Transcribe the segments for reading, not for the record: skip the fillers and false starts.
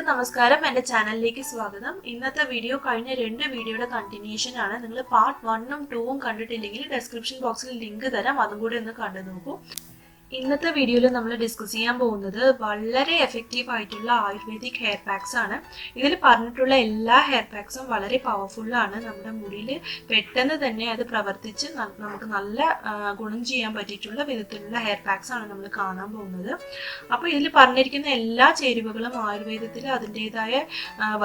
എല്ലാവർക്കും നമസ്കാരം. എൻ്റെ ചാനലിലേക്ക് സ്വാഗതം. ഇന്നത്തെ വീഡിയോ കഴിഞ്ഞ 2 വീഡിയോയുടെ കണ്ടിന്യൂഷൻ ആണ്. നിങ്ങൾ പാർട്ട് 1ഉം 2ഉം കണ്ടിട്ടില്ലെങ്കിൽ ഡിസ്ക്രിപ്ഷൻ ബോക്സിൽ ലിങ്ക് തരാം, അതും കൂടി ഒന്ന് കണ്ടു നോക്കൂ. ഇന്നത്തെ വീഡിയോയിൽ നമ്മൾ ഡിസ്കസ് ചെയ്യാൻ പോകുന്നത് വളരെ എഫക്റ്റീവ് ആയിട്ടുള്ള ആയുർവേദിക് ഹെയർ പാക്സ് ആണ്. ഇതിൽ പറഞ്ഞിട്ടുള്ള എല്ലാ ഹെയർ പാക്സും വളരെ പവർഫുള്ളാണ്. നമ്മുടെ മുടിയിൽ പെട്ടെന്ന് തന്നെ അത് പ്രവർത്തിച്ച് നമുക്ക് നല്ല ഗുണം ചെയ്യാൻ പറ്റിയിട്ടുള്ള വിധത്തിലുള്ള ഹെയർ പാക്സ് ആണ് നമ്മൾ കാണാൻ പോകുന്നത്. അപ്പോൾ ഇതിൽ പറഞ്ഞിരിക്കുന്ന എല്ലാ ചേരുവകളും ആയുർവേദത്തിൽ അതിൻ്റെതായ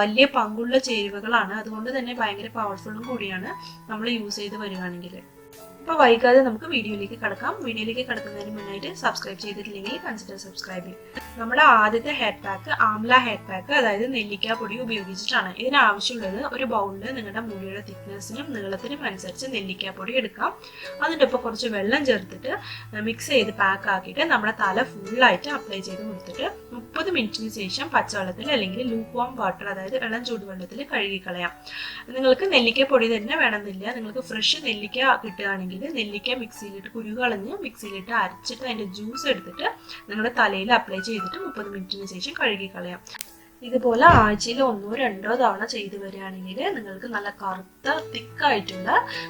വലിയ പങ്കുള്ള ചേരുവകളാണ്. അതുകൊണ്ട് തന്നെ ഭയങ്കര പവർഫുള്ളും കൂടിയാണ് നമ്മൾ യൂസ് ചെയ്ത് വരികയാണെങ്കിൽ. അപ്പോൾ വൈകാതെ നമുക്ക് വീഡിയോയിലേക്ക് കടക്കാം. വീഡിയോയിലേക്ക് കടക്കുന്നതിന് മുന്നായിട്ട് സബ്സ്ക്രൈബ് ചെയ്തിട്ടില്ലെങ്കിൽ കൺസിഡർ സബ്സ്ക്രൈബിങ്. നമ്മുടെ ആദ്യത്തെ hair pack amla hair pack, അതായത് നെല്ലിക്ക പൊടി ഉപയോഗിച്ചിട്ടാണ്. ഇതിനാവശ്യമുള്ളത് ഒരു ബൗളിൽ നിങ്ങളുടെ മുടിയുടെ തിക്നെസ്സിനും നീളത്തിനും അനുസരിച്ച് നെല്ലിക്ക പൊടി എടുക്കാം. അതിൻ്റെ ഒപ്പം കുറച്ച് വെള്ളം ചേർത്തിട്ട് മിക്സ് ചെയ്ത് പാക്ക് ആക്കിയിട്ട് നമ്മുടെ തല ഫുള്ളായിട്ട് അപ്ലൈ ചെയ്ത് കൊടുത്തിട്ട് 30 മിനിറ്റിന് ശേഷം പച്ചവെള്ളത്തിൽ അല്ലെങ്കിൽ ലൂക്ക് വാം വാട്ടർ, അതായത് ഇളം ചൂടുവെള്ളത്തിൽ കഴുകിക്കളയാം. നിങ്ങൾക്ക് നെല്ലിക്ക പൊടി തന്നെ വേണമെന്നില്ല. നിങ്ങൾക്ക് ഫ്രഷ് നെല്ലിക്ക കിട്ടുകയാണെങ്കിൽ നെല്ലിക്ക മിക്സിയിലിട്ട് കുരുകളഞ്ഞ് മിക്സിയിലിട്ട് അരച്ചിട്ട് അതിൻ്റെ ജ്യൂസ് എടുത്തിട്ട് നിങ്ങളുടെ തലയിൽ അപ്ലൈ ചെയ്തിട്ട് 30 മിനിറ്റിന് ശേഷം കഴുകിക്കളയാം. ഇതുപോലെ ആഴ്ചയിൽ 1-2 തവണ ചെയ്തു വരികയാണെങ്കിൽ നിങ്ങൾക്ക് നല്ല കറുത്ത തിക്കായിട്ടുള്ള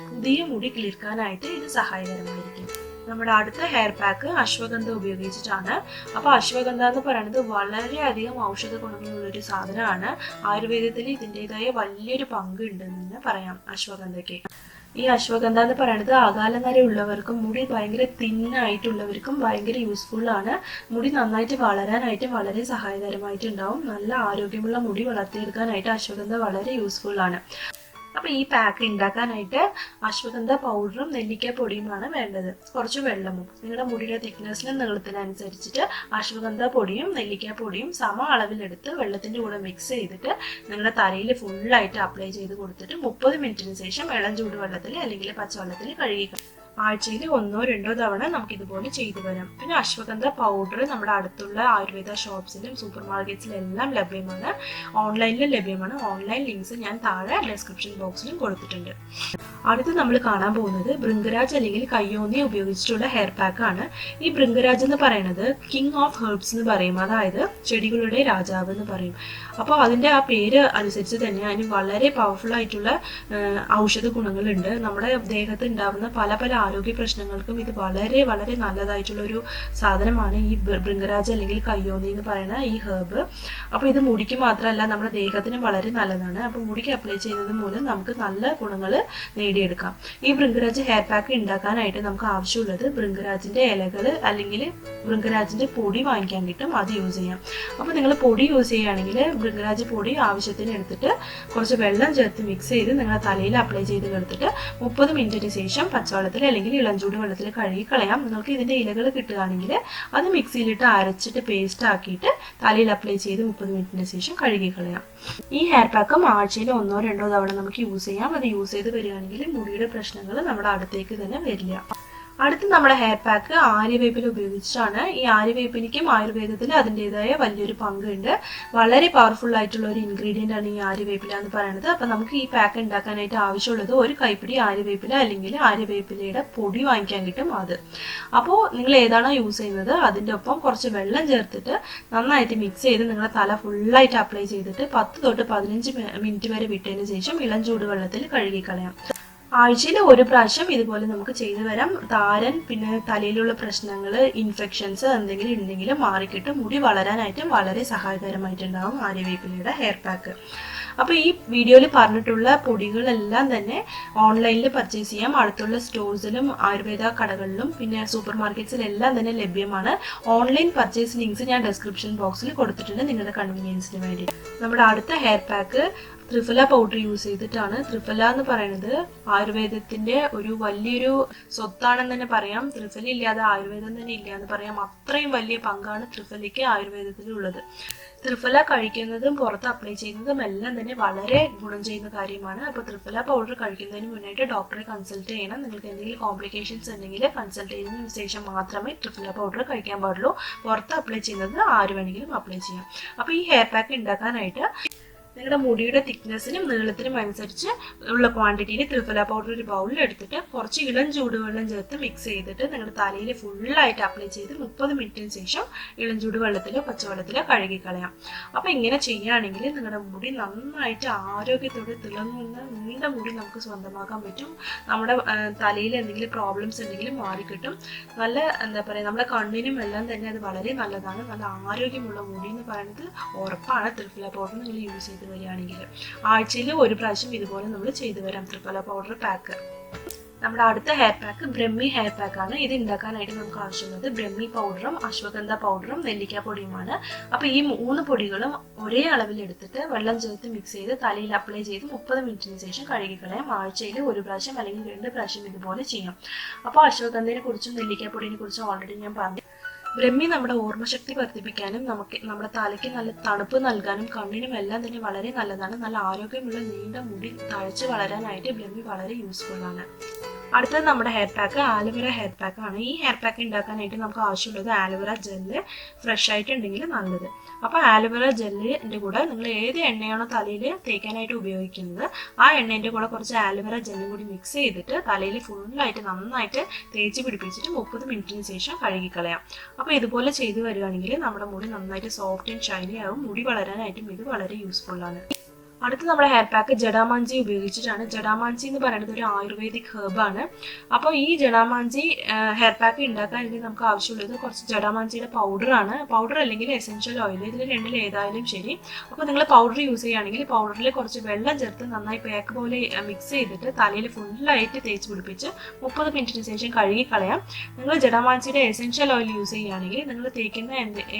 പുതിയ മുടി കിളിർക്കാനായിട്ട് ഇത് സഹായകരമായിരിക്കും. നമ്മുടെ അടുത്ത ഹെയർ പാക്ക് അശ്വഗന്ധ ഉപയോഗിച്ചിട്ടാണ്. അപ്പോൾ അശ്വഗന്ധ എന്ന് പറയുന്നത് വളരെയധികം ഔഷധ ഗുണങ്ങളുള്ളൊരു സാധനമാണ്. ആയുർവേദത്തിൽ ഇതിൻ്റെതായ വലിയൊരു പങ്ക് ഉണ്ടെന്ന് പറയാം അശ്വഗന്ധയ്ക്ക്. ഈ അശ്വഗന്ധ എന്ന് പറയുന്നത് അകാലനര ഉള്ളവർക്കും മുടി ഭയങ്കര തിന്നായിട്ടുള്ളവർക്കും ഭയങ്കര യൂസ്ഫുൾ ആണ്. മുടി നന്നായിട്ട് വളരാനായിട്ടും വളരെ സഹായകരമായിട്ടുണ്ടാവും. നല്ല ആരോഗ്യമുള്ള മുടി വളർത്തിയെടുക്കാനായിട്ട് അശ്വഗന്ധ വളരെ യൂസ്ഫുൾ ആണ്. അപ്പോൾ ഈ പാക്ക് ഉണ്ടാക്കാനായിട്ട് അശ്വഗന്ധ പൗഡറും നെല്ലിക്ക പൊടിയുമാണ് വേണ്ടത്. കുറച്ച് വെള്ളവും. നിങ്ങളുടെ മുടിയുടെ തിക്നെസ്സിനും നീളത്തിനനുസരിച്ചിട്ട് അശ്വഗന്ധ പൊടിയും നെല്ലിക്ക പൊടിയും സമ അളവിലെടുത്ത് വെള്ളത്തിൻ്റെ കൂടെ മിക്സ് ചെയ്തിട്ട് നിങ്ങളുടെ തലയിൽ ഫുള്ളായിട്ട് അപ്ലൈ ചെയ്ത് കൊടുത്തിട്ട് 30 മിനിറ്റിന് ശേഷം ഇളം ചൂടുവെള്ളത്തിൽ അല്ലെങ്കിൽ പച്ചവെള്ളത്തിൽ കഴുകി ആഴ്ചയിൽ 1-2 തവണ നമുക്ക് ഇതുപോലെ ചെയ്തു വരാം. പിന്നെ അശ്വഗന്ധ പൗഡർ നമ്മുടെ അടുത്തുള്ള ആയുർവേദ ഷോപ്സിലും സൂപ്പർ മാർക്കറ്റ്സിലും എല്ലാം ലഭ്യമാണ്. ഓൺലൈനിലും ലഭ്യമാണ്. ഓൺലൈൻ ലിങ്ക്സ് ഞാൻ താഴെ ഡിസ്ക്രിപ്ഷൻ ബോക്സിലും കൊടുത്തിട്ടുണ്ട്. അടുത്ത് നമ്മൾ കാണാൻ പോകുന്നത് ഭൃംഗരാജ് അല്ലെങ്കിൽ കയ്യോന്നി ഉപയോഗിച്ചിട്ടുള്ള ഹെയർ പാക്ക് ആണ്. ഈ ഭൃംഗരാജ് എന്ന് പറയുന്നത് കിങ് ഓഫ് ഹെർബ്സ് എന്ന് പറയും, അതായത് ചെടികളുടെ രാജാവ് എന്ന് പറയും. അപ്പോൾ അതിൻ്റെ ആ പേര് അനുസരിച്ച് തന്നെ അതിന് വളരെ പവർഫുൾ ആയിട്ടുള്ള ഔഷധ ഗുണങ്ങളുണ്ട്. നമ്മുടെ ദേഹത്ത് ഉണ്ടാകുന്ന പല പല ആരോഗ്യ പ്രശ്നങ്ങൾക്കും ഇത് വളരെ വളരെ നല്ലതായിട്ടുള്ള ഒരു സാധനമാണ് ഈ ഭൃംഗരാജ് അല്ലെങ്കിൽ കയ്യോന്നി എന്ന് പറയുന്ന ഈ ഹെർബ്. അപ്പോൾ ഇത് മുടിക്ക് മാത്രമല്ല നമ്മുടെ ദേഹത്തിനും വളരെ നല്ലതാണ്. അപ്പോൾ മുടിക്ക് അപ്ലൈ ചെയ്യുന്നത് മൂലം നമുക്ക് നല്ല ഗുണങ്ങൾ നേടിയെടുക്കാം. ഈ ഭൃംഗരാജ് ഹെയർ പാക്ക് ഉണ്ടാക്കാനായിട്ട് നമുക്ക് ആവശ്യമുള്ളത് ഭൃംഗരാജിന്റെ ഇലകൾ അല്ലെങ്കിൽ ഭൃംഗരാജിന്റെ പൊടി വാങ്ങിക്കാൻ കിട്ടും, അത് യൂസ് ചെയ്യാം. അപ്പോൾ നിങ്ങൾ പൊടി യൂസ് ചെയ്യുകയാണെങ്കിൽ ഭൃംഗരാജ് പൊടി ആവശ്യത്തിന് എടുത്തിട്ട് കുറച്ച് വെള്ളം ചേർത്ത് മിക്സ് ചെയ്ത് നിങ്ങളുടെ തലയിൽ അപ്ലൈ ചെയ്ത് കൊടുത്തിട്ട് 30 മിനിറ്റിന് ശേഷം പച്ചവെള്ളത്തിൽ അല്ലെങ്കിൽ ഇളം ചൂട് വെള്ളത്തിൽ കഴുകി കളയാം. നിങ്ങൾക്ക് ഇതിന്റെ ഇലകൾ കിട്ടുകയാണെങ്കിൽ അത് മിക്സിയിലിട്ട് അരച്ചിട്ട് പേസ്റ്റ് ആക്കിയിട്ട് തലയിൽ അപ്ലൈ ചെയ്ത് 30 മിനിറ്റിന് ശേഷം കഴുകി കളയാം. ഈ ഹെയർ പാക്കും ആഴ്ചയിൽ 1-2 തവണ നമുക്ക് യൂസ് ചെയ്യാം. അത് യൂസ് ചെയ്ത് വരികയാണെങ്കിൽ മുടിയുടെ പ്രശ്നങ്ങൾ നമ്മുടെ അടുത്തേക്ക് തന്നെ വരില്ല. അടുത്ത് നമ്മുടെ ഹെയർ പാക്ക് ആര്യവേപ്പില ഉപയോഗിച്ചിട്ടാണ്. ഈ ആര്യവേപ്പിനിക്കും ആയുർവേദത്തിൽ അതിൻ്റെതായ വലിയൊരു പങ്കുണ്ട്. വളരെ പവർഫുൾ ആയിട്ടുള്ള ഒരു ഇൻഗ്രീഡിയൻ്റ് ആണ് ഈ ആര്യവേപ്പില എന്ന് പറയുന്നത്. അപ്പം നമുക്ക് ഈ പാക്ക് ഉണ്ടാക്കാനായിട്ട് ആവശ്യമുള്ളത് ഒരു കൈപ്പിടി ആര്യവേപ്പില അല്ലെങ്കിൽ ആര്യവേപ്പിലയുടെ പൊടി വാങ്ങിക്കാൻ കിട്ടും, അത്. അപ്പോൾ നിങ്ങൾ ഏതാണോ യൂസ് ചെയ്യുന്നത് അതിൻ്റെ ഒപ്പം കുറച്ച് വെള്ളം ചേർത്തിട്ട് നന്നായിട്ട് മിക്സ് ചെയ്ത് നിങ്ങളുടെ തല ഫുള്ളായിട്ട് അപ്ലൈ ചെയ്തിട്ട് 10-15 മിനിറ്റ് വരെ വിട്ടതിന് ശേഷം ഇളം ചൂടുവെള്ളത്തിൽ കഴുകിക്കളയാം. ആഴ്ചയിൽ 1 പ്രാവശ്യം ഇതുപോലെ നമുക്ക് ചെയ്തു വരാം. താരൻ, പിന്നെ തലയിലുള്ള പ്രശ്നങ്ങൾ, ഇൻഫെക്ഷൻസ് എന്തെങ്കിലും ഉണ്ടെങ്കിൽ മാറിക്കിട്ടും മുടി വളരാനായിട്ടും വളരെ സഹായകരമായിട്ടുണ്ടാകും ആര്യവേപ്പിലയുടെ ഹെയർ പാക്ക്. അപ്പോൾ ഈ വീഡിയോയിൽ പറഞ്ഞിട്ടുള്ള പൊടികളെല്ലാം തന്നെ ഓൺലൈനിൽ പർച്ചേസ് ചെയ്യാം. അടുത്തുള്ള സ്റ്റോഴ്സിലും ആയുർവേദ കടകളിലും പിന്നെ സൂപ്പർ മാർക്കറ്റ്സിലെല്ലാം തന്നെ ലഭ്യമാണ്. ഓൺലൈൻ പർച്ചേസ് ലിങ്ക്സ് ഞാൻ ഡിസ്ക്രിപ്ഷൻ ബോക്സിൽ കൊടുത്തിട്ടുണ്ട് നിങ്ങളുടെ കൺവീനിയൻസിന് വേണ്ടി. നമ്മുടെ അടുത്ത hair pack triphala powder use ചെയ്തിട്ടാണ്. ത്രിഫല എന്ന് പറയുന്നത് ആയുർവേദത്തിന്റെ ഒരു വലിയൊരു സ്വത്താണെന്ന് തന്നെ പറയാം. ത്രിഫല ഇല്ലാതെ ആയുർവേദം തന്നെ ഇല്ല എന്ന് പറയാം. അത്രയും വലിയ പങ്കാണ് ത്രിഫലയ്ക്ക് ആയുർവേദത്തിലുള്ളത്. ത്രിഫല കഴിക്കുന്നതും പുറത്ത് അപ്ലൈ ചെയ്യുന്നതും എല്ലാം തന്നെ വളരെ ഗുണം ചെയ്യുന്ന കാര്യമാണ്. അപ്പോൾ ത്രിഫല പൗഡർ കഴിക്കുന്നതിന് മുന്നായിട്ട് ഡോക്ടറെ കൺസൾട്ട് ചെയ്യണം. നിങ്ങൾക്ക് എന്തെങ്കിലും കോംപ്ലിക്കേഷൻസ് ഉണ്ടെങ്കിൽ കൺസൾട്ട് ചെയ്തതിനു ശേഷം മാത്രമേ ത്രിഫല പൗഡർ കഴിക്കാൻ പാടുള്ളൂ. പുറത്ത് അപ്ലൈ ചെയ്യുന്നത് ആര് വേണമെങ്കിലും അപ്ലൈ ചെയ്യാം. അപ്പോൾ ഈ ഹെയർ പാക്ക് ഉണ്ടാക്കാനായിട്ട് നിങ്ങളുടെ മുടിയുടെ തിക്നെസ്സിനും നീളത്തിനും അനുസരിച്ച് ഉള്ള ക്വാണ്ടിറ്റിയിൽ ത്രിഫല പൗഡർ ഒരു ബൗളിൽ എടുത്തിട്ട് കുറച്ച് ഇളം ചൂടുവെള്ളം ചേർത്ത് മിക്സ് ചെയ്തിട്ട് നിങ്ങളുടെ തലയിൽ ഫുള്ളായിട്ട് അപ്ലൈ ചെയ്ത് 30 മിനിറ്റിന് ശേഷം ഇളം ചൂടുവെള്ളത്തിലോ പച്ചവെള്ളത്തിലോ കഴുകിക്കളയാം. അപ്പോൾ ഇങ്ങനെ ചെയ്യുകയാണെങ്കിൽ നിങ്ങളുടെ മുടി നന്നായിട്ട് ആരോഗ്യത്തോടെ തിളങ്ങുന്ന നീണ്ട മുടി നമുക്ക് സ്വന്തമാക്കാൻ പറ്റും. നമ്മുടെ തലയിൽ എന്തെങ്കിലും പ്രോബ്ലംസ് ഉണ്ടെങ്കിലും മാറിക്കിട്ടും. നല്ല എന്താ പറയുക, നമ്മുടെ കണ്ണിനും എല്ലാം തന്നെ അത് വളരെ നല്ലതാണ്. നല്ല ആരോഗ്യമുള്ള മുടി എന്ന് പറയുന്നത് ഉറപ്പാണ് ത്രിഫല പൗഡർ നിങ്ങൾ യൂസ് ചെയ്ത് വരികയാണെങ്കിൽ. ആഴ്ചയിൽ ഒരു പ്രാവശ്യം ഇതുപോലെ നമ്മൾ ചെയ്തു വരാം ത്രിഫല പൗഡർ പാക്ക്. നമ്മുടെ അടുത്ത ഹെയർ പാക്ക് ബ്രഹ്മി ഹെയർ പാക്കാണ്. ഇത് ഉണ്ടാക്കാനായിട്ട് നമുക്ക് ആവശ്യമുള്ളത് ബ്രഹ്മി പൗഡറും അശ്വഗന്ധ പൗഡറും നെല്ലിക്ക പൊടിയുമാണ്. അപ്പോൾ ഈ 3 പൊടികളും ഒരേ അളവിൽ എടുത്തിട്ട് വെള്ളം ചേർത്ത് മിക്സ് ചെയ്ത് തലയിൽ അപ്ലൈ ചെയ്ത് 30 മിനിറ്റിന് ശേഷം കഴുകിക്കളയാം. ആഴ്ചയിൽ ഒരു പ്രാവശ്യം അല്ലെങ്കിൽ 2 പ്രാവശ്യം ഇതുപോലെ ചെയ്യാം. അപ്പോൾ അശ്വഗന്ധയെ കുറിച്ചും നെല്ലിക്ക പൊടിയെ കുറിച്ചും ഓൾറെഡി ഞാൻ പറഞ്ഞു. ബ്രഹ്മി നമ്മുടെ ഓർമ്മശക്തി വർദ്ധിപ്പിക്കാനും നമ്മുടെ തലയ്ക്ക് നല്ല തണുപ്പ് നൽകാനും കണ്ണിനും എല്ലാം തന്നെ വളരെ നല്ലതാണ്. നല്ല ആരോഗ്യമുള്ള നീണ്ട മുടി തഴച്ച് വളരാനായിട്ട് ബ്രഹ്മി വളരെ യൂസ്ഫുൾ ആണ്. അടുത്തത് നമ്മുടെ ഹെയർ പാക്ക് ആലോവേര ഹെയർ പാക്കാണ്. ഈ ഹെയർ പാക്ക് ഉണ്ടാക്കാനായിട്ട് നമുക്ക് ആവശ്യമുള്ളത് ആലോവേര ജെല്ല് ഫ്രഷ് ആയിട്ടുണ്ടെങ്കിൽ നല്ലത്. അപ്പോൾ ആലോവേര ജെല്ലിൻ്റെ കൂടെ നിങ്ങൾ ഏത് എണ്ണയാണോ തലയിൽ തേക്കാനായിട്ട് ഉപയോഗിക്കുന്നത് ആ എണ്ണേൻ്റെ കൂടെ കുറച്ച് ആലോവേര ജെല്ലും കൂടി മിക്സ് ചെയ്തിട്ട് തലയിൽ ഫുള്ളായിട്ട് നന്നായിട്ട് തേച്ച് പിടിപ്പിച്ചിട്ട് 30 മിനിറ്റിന് ശേഷം കഴുകിക്കളയാം. അപ്പോൾ ഇതുപോലെ ചെയ്തു വരികയാണെങ്കിൽ നമ്മുടെ മുടി നന്നായിട്ട് സോഫ്റ്റ് ആൻഡ് ഷൈനി ആവും. മുടി വളരാനായിട്ടും ഇത് വളരെ യൂസ്ഫുൾ ആണ്. അടുത്ത് നമ്മുടെ ഹെയർ പാക്ക് ജഡാമാഞ്ചി ഉപയോഗിച്ചിട്ടാണ്. ജഡാമാഞ്ചി എന്ന് പറയുന്നത് ഒരു ആയുർവേദിക് ഹെർബാണ്. അപ്പോൾ ഈ ജഡാമാഞ്ചി ഹെയർ പാക്ക് ഉണ്ടാക്കാനായിട്ട് നമുക്ക് ആവശ്യമുള്ളത് കുറച്ച് ജഡാമാഞ്ചിയുടെ പൗഡറാണ്. പൗഡർ അല്ലെങ്കിൽ എസെൻഷ്യൽ ഓയിൽ, ഇതിൽ രണ്ടിൽ ഏതായാലും ശരി. അപ്പോൾ നിങ്ങൾ പൗഡർ യൂസ് ചെയ്യുകയാണെങ്കിൽ പൗഡറിൽ കുറച്ച് വെള്ളം ചേർത്ത് നന്നായി പാക്ക് പോലെ മിക്സ് ചെയ്തിട്ട് തലയിൽ ഫുള്ളായിട്ട് തേച്ച് പിടിപ്പിച്ച് 30 മിനിറ്റിന് ശേഷം കഴുകിക്കളയാം. നിങ്ങൾ ജഡാമാഞ്ചിയുടെ എസെൻഷ്യൽ ഓയിൽ യൂസ് ചെയ്യുകയാണെങ്കിൽ നിങ്ങൾ തേക്കുന്ന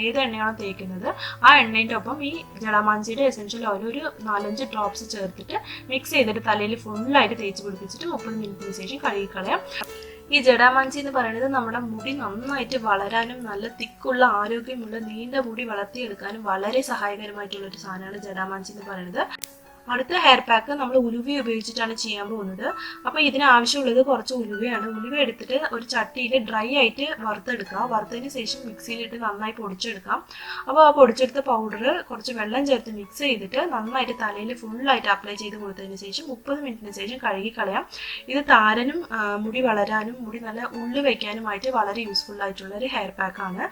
ഏത് എണ്ണയാണോ തേക്കുന്നത് ആ എണ്ണേൻ്റെ ഒപ്പം ഈ ജഡാമാഞ്ചിയുടെ എസെൻഷ്യൽ ഓയിൽ ഒരു 4-5 ഡ്രോപ്സ് ചേർത്തിട്ട് മിക്സ് ചെയ്തിട്ട് തലയിൽ ഫുള്ളായിട്ട് തേച്ച് പിടിപ്പിച്ചിട്ട് 30 മിനിറ്റിന് ശേഷം കഴുകിക്കളയാം. ഈ ജഡാമാഞ്ചി എന്ന് പറയുന്നത് നമ്മുടെ മുടി നന്നായിട്ട് വളരാനും നല്ല തിക്കുള്ള ആരോഗ്യമുള്ള നീണ്ട മുടി വളർത്തിയെടുക്കാനും വളരെ സഹായകരമായിട്ടുള്ള ഒരു സാധനമാണ് ജഡാമാഞ്ചി എന്ന് പറയുന്നത്. അടുത്ത ഹെയർ പാക്ക് നമ്മൾ ഉലുവ ഉപയോഗിച്ചിട്ടാണ് ചെയ്യാൻ പോകുന്നത്. അപ്പോൾ ഇതിന് ആവശ്യമുള്ളത് കുറച്ച് ഉലുവയാണ്. ഉലുവ എടുത്തിട്ട് ഒരു ചട്ടിയിൽ ഡ്രൈ ആയിട്ട് വറുത്തെടുക്കുക. വറുത്തതിന് ശേഷം മിക്സിയിലിട്ട് നന്നായി പൊടിച്ചെടുക്കാം. അപ്പോൾ ആ പൊടിച്ചെടുത്ത പൗഡർ കുറച്ച് വെള്ളം ചേർത്ത് മിക്സ് ചെയ്തിട്ട് നന്നായിട്ട് തലയിൽ ഫുള്ളായിട്ട് അപ്ലൈ ചെയ്ത് കൊടുത്തതിന് ശേഷം 30 മിനിറ്റിന് ശേഷം കഴുകിക്കളയാം. ഇത് താരനും മുടി വളരാനും മുടി നല്ല ഉള്ളു വയ്ക്കാനുമായിട്ട് വളരെ യൂസ്ഫുൾ ആയിട്ടുള്ള ഒരു ഹെയർ പാക്കാണ്.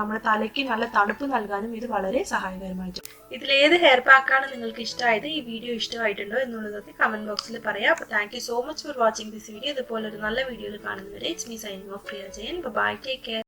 നമ്മുടെ തലയ്ക്ക് നല്ല തണുപ്പ് നൽകാനും ഇത് വളരെ സഹായകരമായിട്ട്. ഇതിലേത് ഹെയർ പാക്കാണ് നിങ്ങൾക്ക് ഇഷ്ടമായത്, ഈ വീഡിയോ ഇഷ്ടമായിട്ടുണ്ടോ എന്നുള്ളതൊക്കെ കമന്റ് ബോക്സിൽ പറയാം. അപ്പോൾ thank you so much for watching this video. ഇതുപോലെ ഒരു നല്ല വീഡിയോയിൽ കാണുന്നവരെ it's me signing off Priya Jayan. Bye, take care.